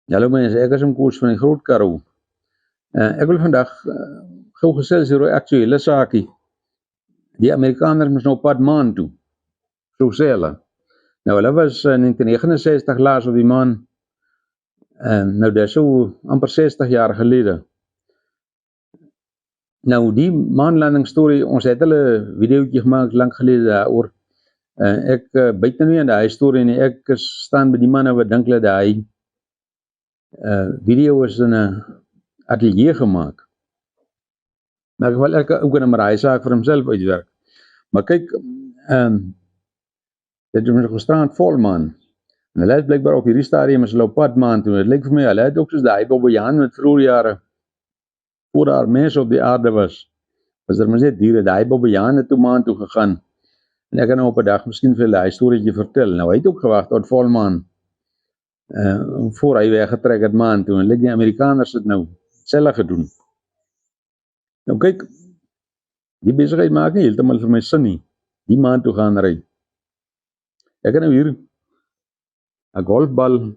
Hallo mense, ek is in Koos van die Groot Karoo. Ek wil vandag gou gesels oor 'n aktuele saakie. Die Amerikaners moes nou op pad maan toe. So sê hulle. Nou hulle was in 1969 laas op die maan. Nou dis so amper 60 jaar gelede. Nou die maanlanding storie, ons het hulle videoetjie gemaak lank gelede daaroor. Ek byt nou nie aan daai storie nie. Ek staan by die manne wat dink dat daai video is in 'n atelier gemaak. Maar ek wil ook in 'n raai saak vir homself uitwerk. Maar kyk, dit is ons gestrand volmaan. En hulle het blykbaar op hierdie stadium is hulle op pad maan toe. Dit lyk vir my, hulle het ook soos daai Bobbejaan met vroeë jare, voor daar mense op die aarde was daar maar net diere, daai Bobbejaan het toe maan toe gegaan. En ek kan nou op 'n dag miskien vir hulle 'n storieetjie vertel. Nou hy het ook gewag tot volmaan, voor hy weggetrek het maan toe. En lyk die Amerikaners het nou selfe gedoen. Nou kyk, die besigheid maak nie heeltemal vir my sin nie. Die maan toe gaan ry. Ek het nou hier 'n golfbal,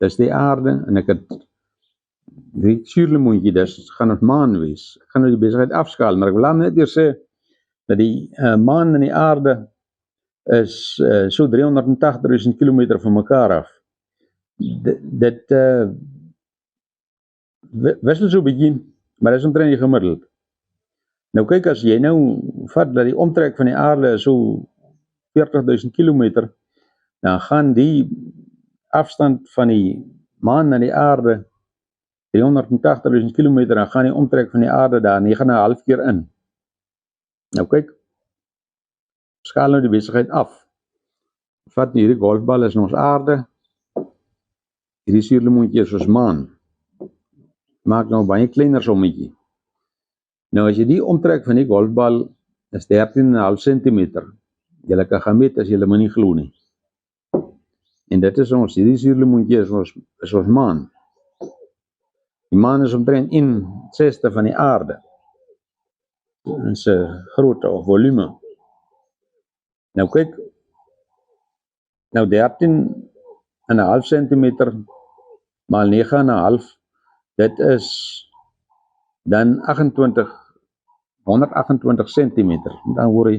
dis die aarde, en ek het die suurlemoentjie, dis gaan op maan wees. Ek gaan nou die besigheid afskaal, maar ek wil net eers sê dat die maan en die aarde is so 380.000 kilometer van mekaar af. Dit wissel so 'n bietjie, maar dis omtrent gemiddeld. Nou kyk, as jy nou vat dat die omtrek van die aarde is so 40.000 kilometer, dan gaan die afstand van die maan na die aarde 380.000 kilometer, dan gaan die omtrek van die aarde daar 9,5 keer in. Nou kyk, skaal nou die besigheid af. Vat hierdie golfbal is ons aarde, hierdie suurlemoentjie is ons maan. Maak nou baie kleiner sommetjie. Nou as jy die omtrek van die golfbal is 13,5 centimeter. Julle kan gaan meet as julle my nie glo nie. En dit is ons, hierdie suurlemoentjie is ons maan. Die maan is omtrent 1/6 van die aarde. In sy grootte of volume. Nou kyk, nou 13,5 centimeter maal 9,5, dit is dan 128 centimeter. Dan hoor jy,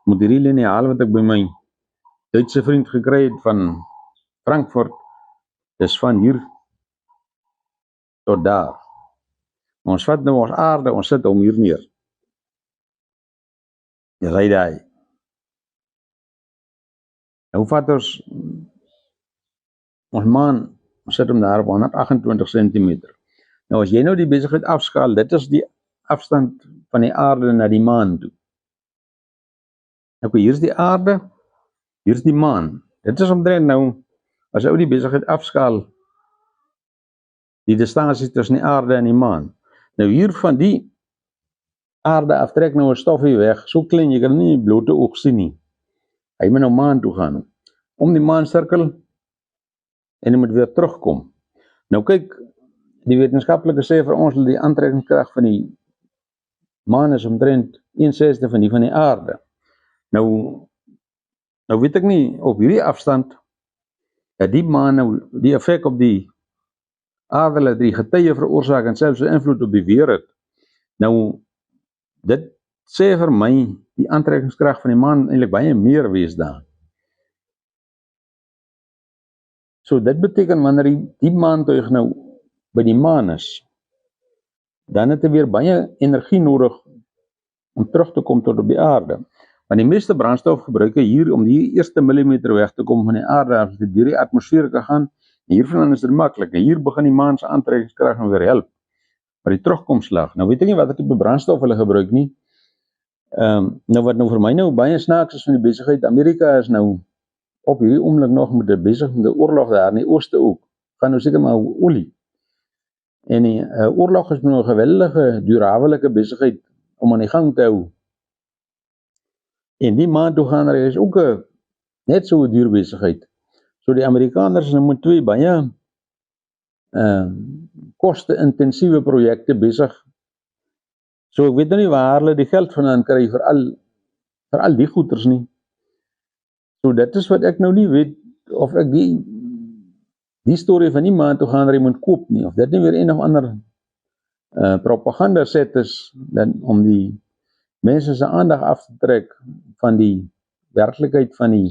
moet hierdie lineaal wat ek by my Duitse vriend gekry het van Frankfurt, dis van hier tot daar. Ons vat nou ons aarde, ons sit hom hier neer. Jy sê daai. Nou vat ons maan, ons sit hom daar op 128 centimeter. Nou as jy nou die besigheid afskaal, dit is die afstand van die aarde na die maan toe. Nou hier is die aarde, hier is die maan. Dit is omtrent nou, as jy die besigheid afskaal, die distansie tussen die aarde en die maan. Nou hier van die aarde aftrek nou 'n stofie weg, so klein, jy kan nie blote oog sien nie. Hy moet nou maan toe gaan, om die maan sirkel, en hy moet weer terugkom. Nou kyk, die wetenskaplike sê vir ons dat die aantrekkingskrag van die maan is omtrent 1/6 van die aarde. Nou weet ek nie op hierdie afstand dat die maan nou die effek op die aarde dat die getye veroorsaak en selfs 'n invloed op die weer het. Nou dit sê vir my die aantrekkingskrag van die maan eintlik baie meer wees daar. So dit beteken wanneer die maantuig nou by die maan is, dan het hy weer baie energie nodig om terug te kom tot op die aarde. Want die meeste brandstof gebruik hy hier om die eerste millimeter weg te kom van die aarde, as dit deur die atmosfeer te gaan. Hiervan is dit maklik. Hier begin die maan se aantrekkingskrag nou weer help. Maar die terugkomslag, nou weet ek nie wat tipe brandstof hulle gebruik nie. Nou wat nou vir my nou baie snaaks is van die besigheid, Amerika is nou op hierdie oomblik nog met 'n besig met 'n oorlog daar in die ooste ook. Gaan nou seker maar olie. En die oorlog is nou 'n geweldige durabelike besigheid om aan die gang te hou. En die maan toe gaan is ook net so 'n duur besigheid. So die Amerikaners is nou met twee baie koste-intensiewe projekte besig. So ek weet nou nie waar hulle die geld vandaan kry vir al die goeders nie. So dit is wat ek nou nie weet of ek die die storie van die maan toe gaan jy moet koop nie, of dit nie weer een of ander propaganda set is, dan om die mense se aandag af te trek van die werklikheid van die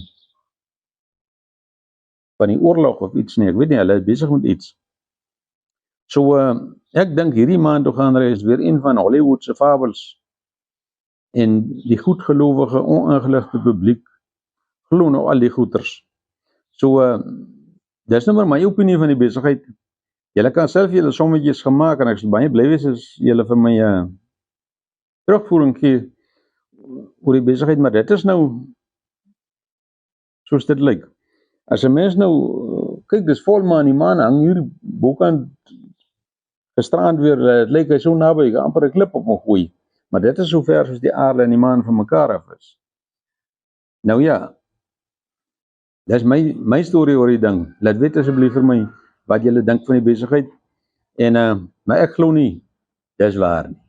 oorlog of iets nie, ek weet nie, hulle is besig met iets. So, ek dink hierdie maand toe gaan is weer een van Hollywood se fabels, en die goedgelowige, oningeligte publiek glo nou al die goeters. So, dis nou maar my opinie van die besigheid. Julle kan self julle sommetjies gemaak, en ek sal baie bly wees as julle vir my terugvoering gee oor die besigheid, maar dit is nou soos dit lyk. As 'n mens nou, kyk, dis volmaan, die maan hang hier bokant gisterand weer, het lyk hy so naby, ek amper 'n klip op my gooi, maar dit is so ver soos die aarde en die maan van mekaar af is. Nou ja, dis my storie oor die ding. Laat weet asseblief vir my wat julle dink van die besigheid, en maar ek glo nie dis waar nie.